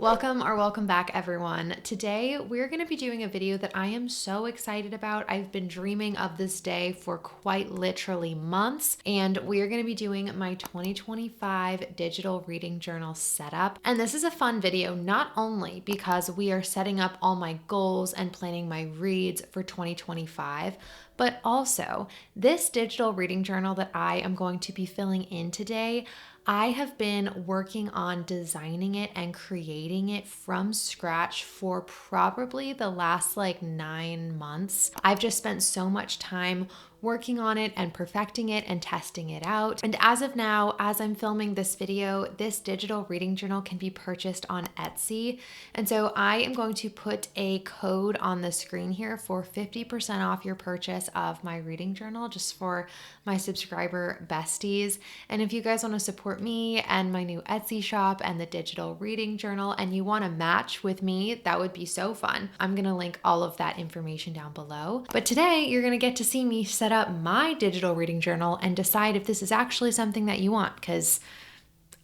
Welcome back, everyone. Today, we're going to be doing a video that I am so excited about. I've been dreaming of this day for quite literally months, and we are going to be doing my 2025 digital reading journal setup. And this is a fun video, not only because we are setting up all my goals and planning my reads for 2025, but also this digital reading journal that I am going to be filling in today. I have been working on designing it and creating it from scratch for probably the last 9 months. I've just spent so much time working on it and perfecting it and testing it out. And as of now, as I'm filming this video, this digital reading journal can be purchased on Etsy. And so I am going to put a code on the screen here for 50% off your purchase of my reading journal, just for my subscriber besties. And if you guys want to support me and my new Etsy shop and the digital reading journal, and you want to match with me, that would be so fun. I'm going to link all of that information down below. But today you're going to get to see me set up my digital reading journal and decide if this is actually something that you want, because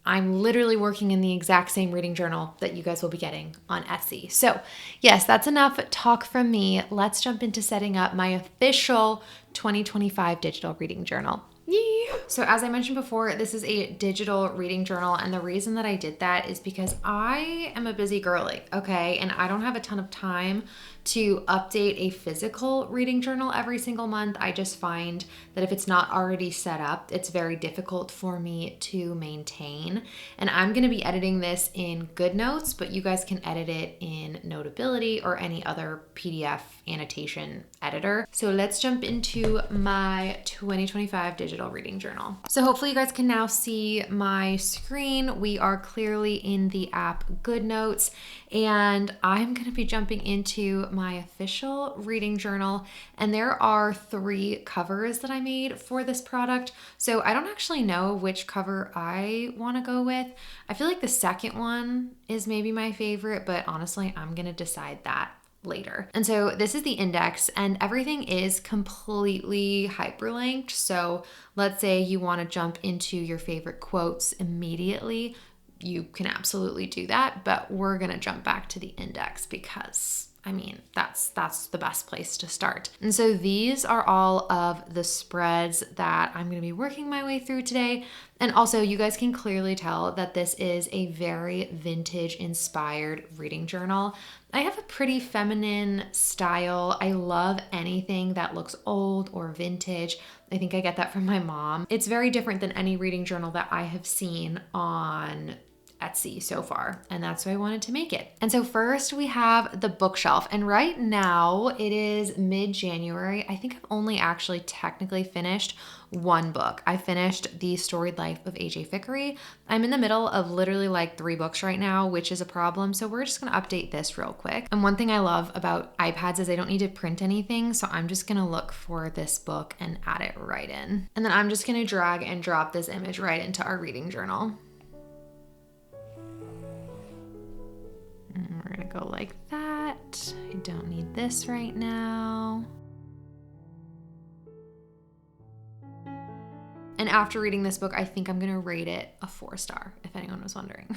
I'm literally working in the exact same reading journal that you guys will be getting on Etsy. So yes, that's enough talk from me. Let's jump into setting up my official 2025 digital reading journal. Yee. So as I mentioned before, this is a digital reading journal, and the reason that I did that is because I am a busy girly, okay? And I don't have a ton of time to update a physical reading journal every single month. I just find that if it's not already set up, it's very difficult for me to maintain. And I'm gonna be editing this in GoodNotes, but you guys can edit it in Notability or any other PDF annotation editor. So let's jump into my 2025 digital reading journal. So hopefully you guys can now see my screen. We are clearly in the app GoodNotes, and I'm gonna be jumping into my official reading journal, and there are 3 covers that I made for this product. So I don't actually know which cover I want to go with. I feel like the second one is maybe my favorite, but honestly, I'm gonna decide that later. And so this is the index, and everything is completely hyperlinked. So let's say you want to jump into your favorite quotes immediately, you can absolutely do that, but we're gonna jump back to the index because that's the best place to start. And so these are all of the spreads that I'm going to be working my way through today. And also you guys can clearly tell that this is a very vintage inspired reading journal. I have a pretty feminine style. I love anything that looks old or vintage. I think I get that from my mom. It's very different than any reading journal that I have seen on Etsy so far, and that's why I wanted to make it. And so first we have the bookshelf, and right now it is mid-January. I think I've only actually technically finished one book. I finished The Storied Life of A.J. Fickery. I'm in the middle of literally 3 books right now, which is a problem, so we're just gonna update this real quick. And one thing I love about iPads is I don't need to print anything, so I'm just gonna look for this book and add it right in. And then I'm just gonna drag and drop this image right into our reading journal. And we're gonna go like that. I don't need this right now. And after reading this book, I think I'm gonna rate it a 4-star, if anyone was wondering.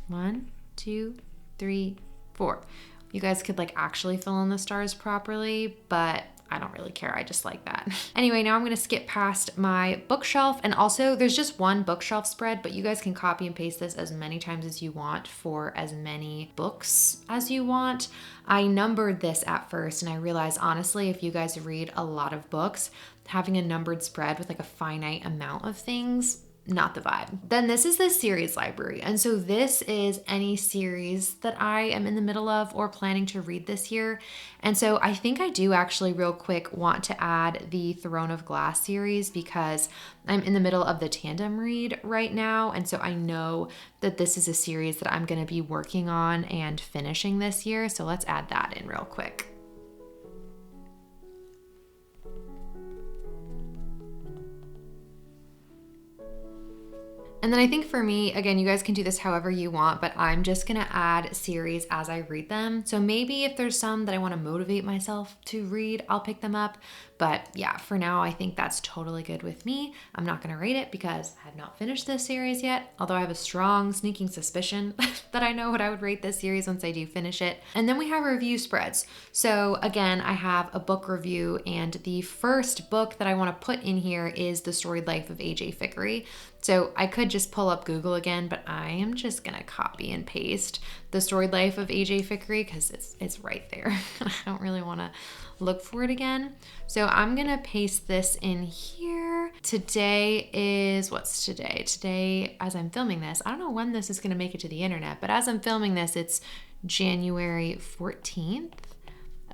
1, 2, 3, 4. You guys could actually fill in the stars properly, but I don't really care. I just like that. Anyway, now I'm gonna skip past my bookshelf, and also there's just one bookshelf spread, but you guys can copy and paste this as many times as you want for as many books as you want. I numbered this at first, and I realized honestly, if you guys read a lot of books, having a numbered spread with a finite amount of things, not the vibe. Then this is the series library. And so this is any series that I am in the middle of or planning to read this year. And so I think I do actually real quick want to add the Throne of Glass series because I'm in the middle of the tandem read right now. And so I know that this is a series that I'm going to be working on and finishing this year. So let's add that in real quick. And then I think for me, again, you guys can do this however you want, but I'm just gonna add series as I read them. So maybe if there's some that I wanna motivate myself to read, I'll pick them up. But yeah, for now, I think that's totally good with me. I'm not gonna rate it because I have not finished this series yet, although I have a strong sneaking suspicion that I know what I would rate this series once I do finish it. And then we have review spreads. So again, I have a book review, and the first book that I wanna put in here is The Storied Life of A.J. Fickery. So I could just pull up Google again, but I am just gonna copy and paste The Storied Life of A.J. Fickery because it's right there. I don't really wanna look for it again. So I'm gonna paste this in here. Today is, what's today? Today, as I'm filming this, I don't know when this is gonna make it to the internet, but as I'm filming this, it's January 14th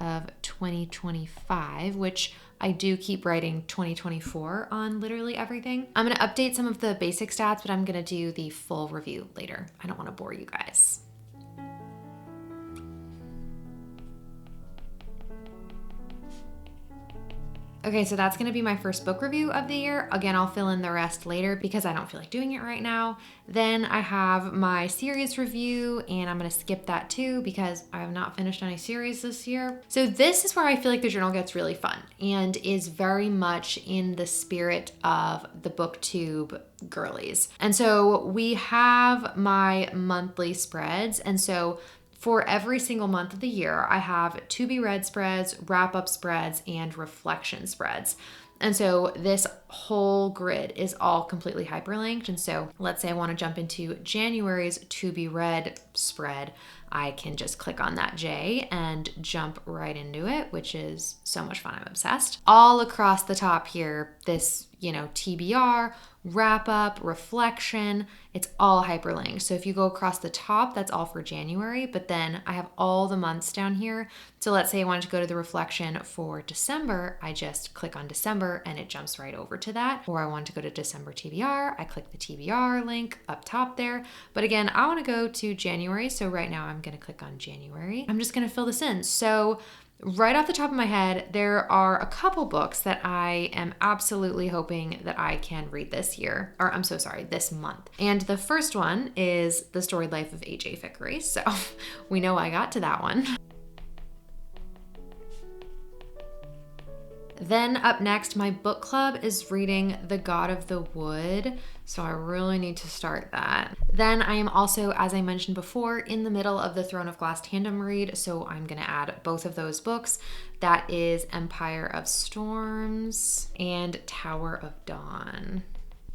of 2025, which I do keep writing 2024 on literally everything. I'm gonna update some of the basic stats, but I'm gonna do the full review later. I don't wanna bore you guys. Okay, so that's gonna be my first book review of the year. Again, I'll fill in the rest later because I don't feel like doing it right now. Then I have my series review, and I'm gonna skip that too because I have not finished any series this year. So this is where I feel like the journal gets really fun and is very much in the spirit of the booktube girlies. And so we have my monthly spreads, and so for every single month of the year, I have to be read spreads, wrap up spreads, and reflection spreads. And so this whole grid is all completely hyperlinked. And so let's say I want to jump into January's to be read spread. I can just click on that J and jump right into it, which is so much fun. I'm obsessed. All across the top here, this, TBR, wrap up, reflection, it's all hyperlinked. So if you go across the top, that's all for January, but then I have all the months down here. So let's say I wanted to go to the reflection for December, I just click on December and it jumps right over to that. Or I want to go to December TBR, I click the TBR link up top there. But again, I want to go to January. So right now I'm going to click on January. I'm just going to fill this in. So right off the top of my head, there are a couple books that I am absolutely hoping that I can read this year, or I'm so sorry, this month. And the first one is The Storied Life of A.J. Fickery. So we know I got to that one. Then up next, my book club is reading The God of the Wood. So I really need to start that. Then I am also, as I mentioned before, in the middle of the Throne of Glass tandem read. So I'm gonna add both of those books. That is Empire of Storms and Tower of Dawn.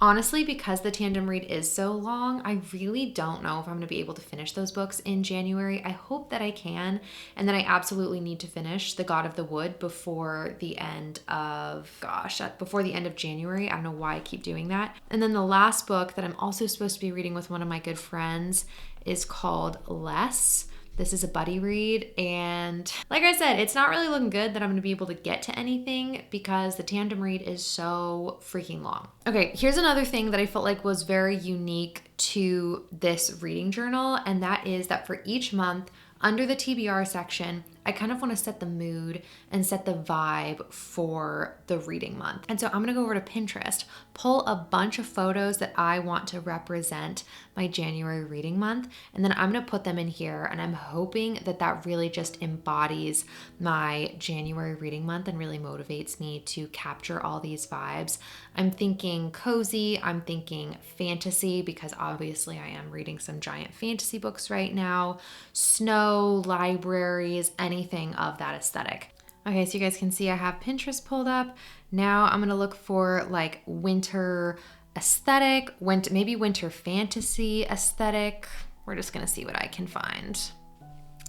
Honestly, because the tandem read is so long, I really don't know if I'm going to be able to finish those books in January. I hope that I can, and then I absolutely need to finish The God of the Wood before the end of, before the end of January. I don't know why I keep doing that. And then the last book that I'm also supposed to be reading with one of my good friends is called Less. This is a buddy read, and like I said, it's not really looking good that I'm gonna be able to get to anything because the tandem read is so freaking long. Okay, here's another thing that I felt like was very unique to this reading journal, and that is that for each month, under the TBR section, I kind of want to set the mood and set the vibe for the reading month. And so I'm going to go over to Pinterest, pull a bunch of photos that I want to represent my January reading month, and then I'm going to put them in here. And I'm hoping that that really just embodies my January reading month and really motivates me to capture all these vibes. I'm thinking cozy, I'm thinking fantasy, because obviously I am reading some giant fantasy books right now, snow, libraries, anything of that aesthetic. Okay, so you guys can see I have Pinterest pulled up. Now I'm gonna look for like winter aesthetic, maybe winter fantasy aesthetic. We're just gonna see what I can find.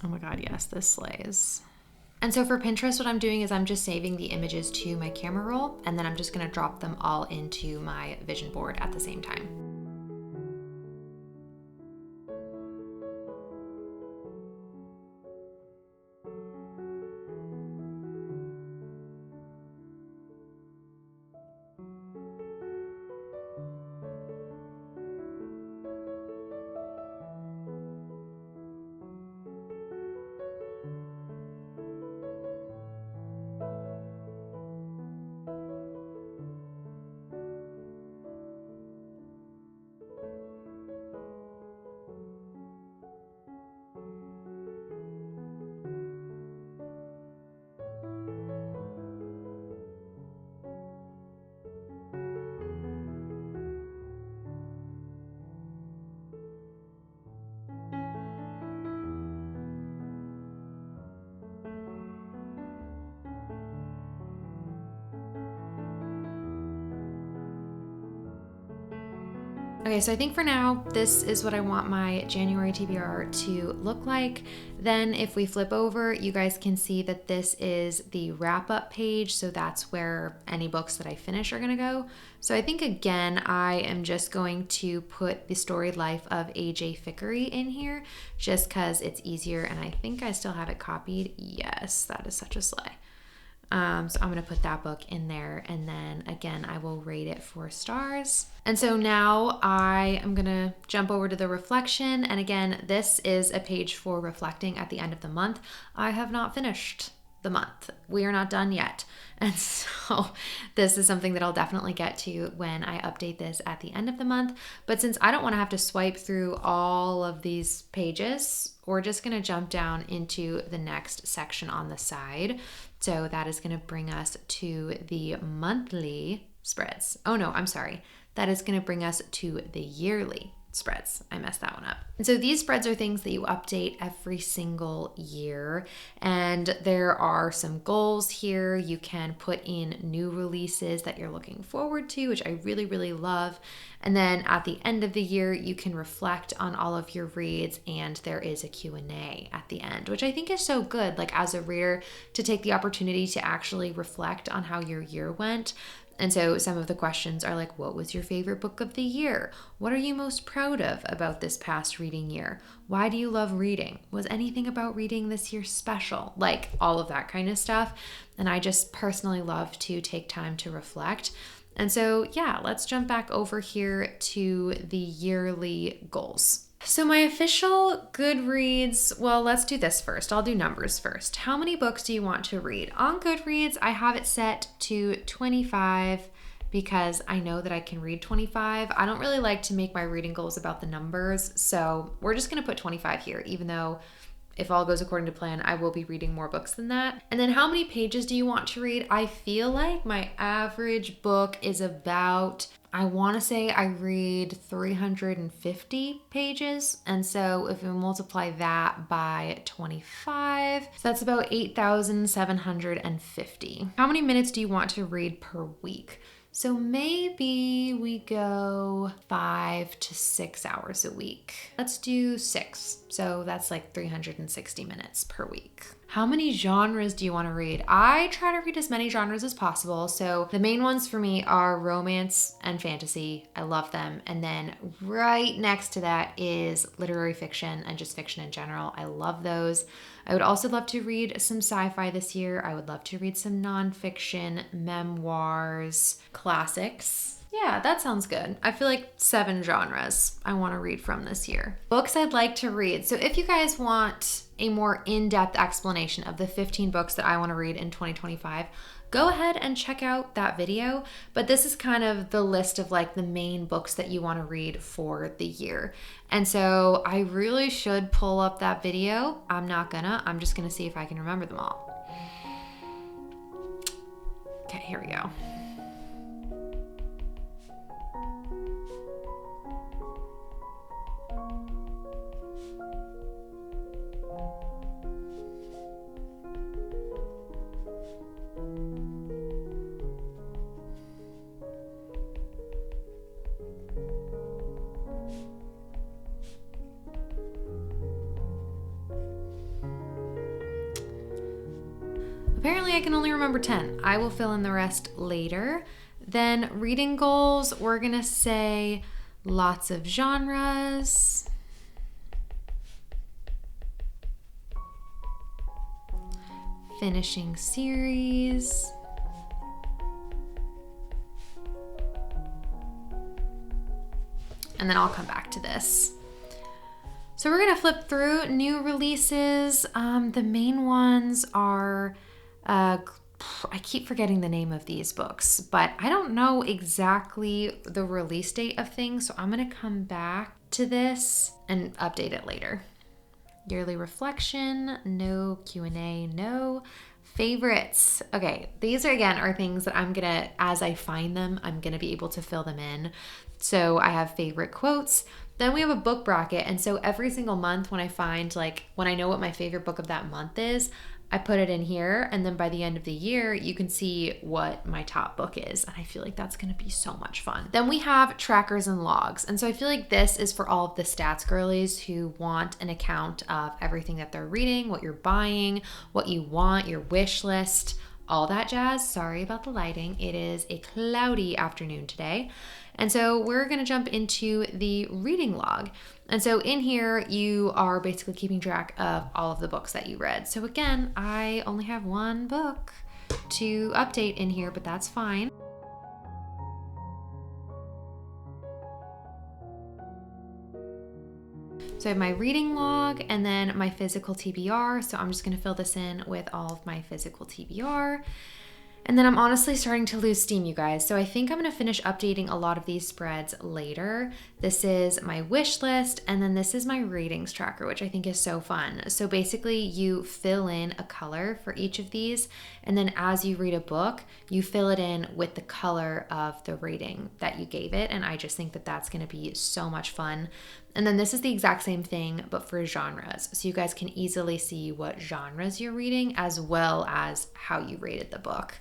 Oh my God, yes, this slays. And so for Pinterest, what I'm doing is I'm just saving the images to my camera roll, and then I'm just gonna drop them all into my vision board at the same time. Okay, so I think for now, this is what I want my January TBR to look like. Then if we flip over, you guys can see that this is the wrap-up page. So that's where any books that I finish are gonna go. So I think again, I am just going to put the storied life of A.J. Fickery in here just because it's easier, and I think I still have it copied. Yes, that is such a slay. So I'm gonna put that book in there, and then again, I will rate it 4 stars. And so now I am gonna jump over to the reflection. And again, this is a page for reflecting at the end of the month. I have not finished the month. We are not done yet. And so this is something that I'll definitely get to when I update this at the end of the month. But since I don't want to have to swipe through all of these pages, we're just going to jump down into the next section on the side. So that is going to bring us to the monthly spreads. Oh no, I'm sorry. That is going to bring us to the yearly spreads. I messed that one up. And so these spreads are things that you update every single year. And there are some goals here. You can put in new releases that you're looking forward to, which I really, really love. And then at the end of the year, you can reflect on all of your reads, and there is a Q&A at the end, which I think is so good, like as a reader, to take the opportunity to actually reflect on how your year went. And so some of the questions are like, what was your favorite book of the year? What are you most proud of about this past reading year? Why do you love reading? Was anything about reading this year special? Like all of that kind of stuff. And I just personally love to take time to reflect. And so, yeah, let's jump back over here to the yearly goals. So my official Goodreads, well, let's do this first. I'll do numbers first. How many books do you want to read? On Goodreads, I have it set to 25 because I know that I can read 25. I don't really like to make my reading goals about the numbers, so we're just gonna put 25 here, even though if all goes according to plan, I will be reading more books than that. And then how many pages do you want to read? I feel like my average book is about, I want to say I read 350 pages. And so if we multiply that by 25, so that's about 8,750. How many minutes do you want to read per week? So maybe we go 5 to 6 hours a week. Let's do 6. So that's like 360 minutes per week. How many genres do you want to read? I try to read as many genres as possible. So the main ones for me are romance and fantasy. I love them. And then right next to that is literary fiction and just fiction in general. I love those. I would also love to read some sci-fi this year. I would love to read some nonfiction, memoirs, classics. Yeah, that sounds good. I feel like 7 genres I want to read from this year. Books I'd like to read. So if you guys want a more in-depth explanation of the 15 books that I want to read in 2025, go ahead and check out that video. But this is kind of the list of like the main books that you want to read for the year. And so I really should pull up that video. I'm not gonna. I'm just gonna see if I can remember them all. Okay, here we go. Apparently I can only remember 10. I will fill in the rest later. Then reading goals, we're gonna say lots of genres. Finishing series. And then I'll come back to this. So we're gonna flip through new releases. The main ones are, I keep forgetting the name of these books, but I don't know exactly the release date of things, so I'm gonna come back to this and update it later. Yearly reflection, no Q&A, no. Favorites. Okay, these are things that I'm gonna, as I find them, I'm gonna be able to fill them in. So I have favorite quotes, Then we have a book bracket. And so every single month when I know what my favorite book of that month is, I put it in here, and then by the end of the year, you can see what my top book is. And I feel like that's gonna be so much fun. Then we have trackers and logs. And so I feel like this is for all of the stats girlies who want an account of everything that they're reading, what you're buying, what you want, your wish list, all that jazz. Sorry about the lighting. It is a cloudy afternoon today. And so we're gonna jump into the reading log. And so in here, you are basically keeping track of all of the books that you read. So again, I only have one book to update in here, but that's fine. So I have my reading log and then my physical TBR. So I'm just gonna fill this in with all of my physical TBR. And then I'm honestly starting to lose steam, you guys. So I think I'm gonna finish updating a lot of these spreads later. This is my wish list, and then this is my ratings tracker, which I think is so fun. So basically you fill in a color for each of these, and then as you read a book, you fill it in with the color of the rating that you gave it. And I just think that that's gonna be so much fun. And then this is the exact same thing, but for genres. So you guys can easily see what genres you're reading as well as how you rated the book.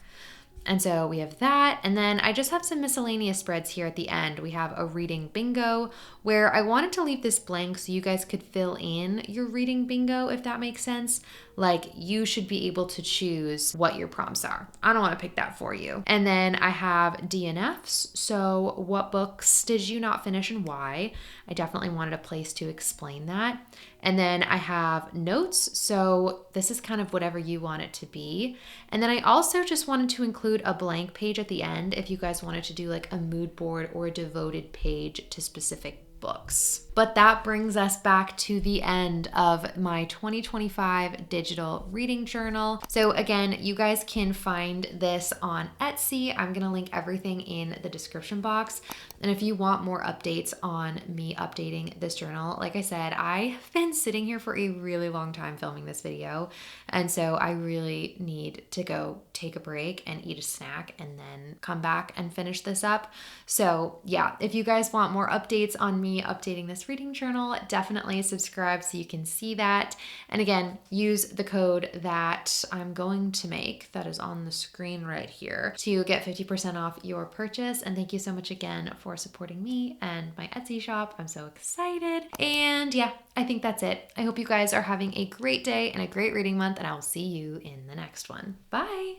And so we have that. And then I just have some miscellaneous spreads here at the end. We have a reading bingo where I wanted to leave this blank so you guys could fill in your reading bingo, if that makes sense. Like you should be able to choose what your prompts are. I don't want to pick that for you. And then I have DNFs. So what books did you not finish and why? I definitely wanted a place to explain that. And then I have notes. So this is kind of whatever you want it to be. And then I also just wanted to include a blank page at the end if you guys wanted to do like a mood board or a devoted page to specific books. But that brings us back to the end of my 2025 digital reading journal. So again, you guys can find this on Etsy. I'm gonna link everything in the description box. And if you want more updates on me updating this journal, like I said, I've been sitting here for a really long time filming this video. And so I really need to go take a break and eat a snack and then come back and finish this up. So yeah, if you guys want more updates on me updating this reading journal, definitely subscribe so you can see that. And again, use the code that I'm going to make that is on the screen right here to get 50% off your purchase. And thank you so much again for supporting me and my Etsy shop. I'm so excited. And yeah, I think that's it. I hope you guys are having a great day and a great reading month, and I will see you in the next one. Bye.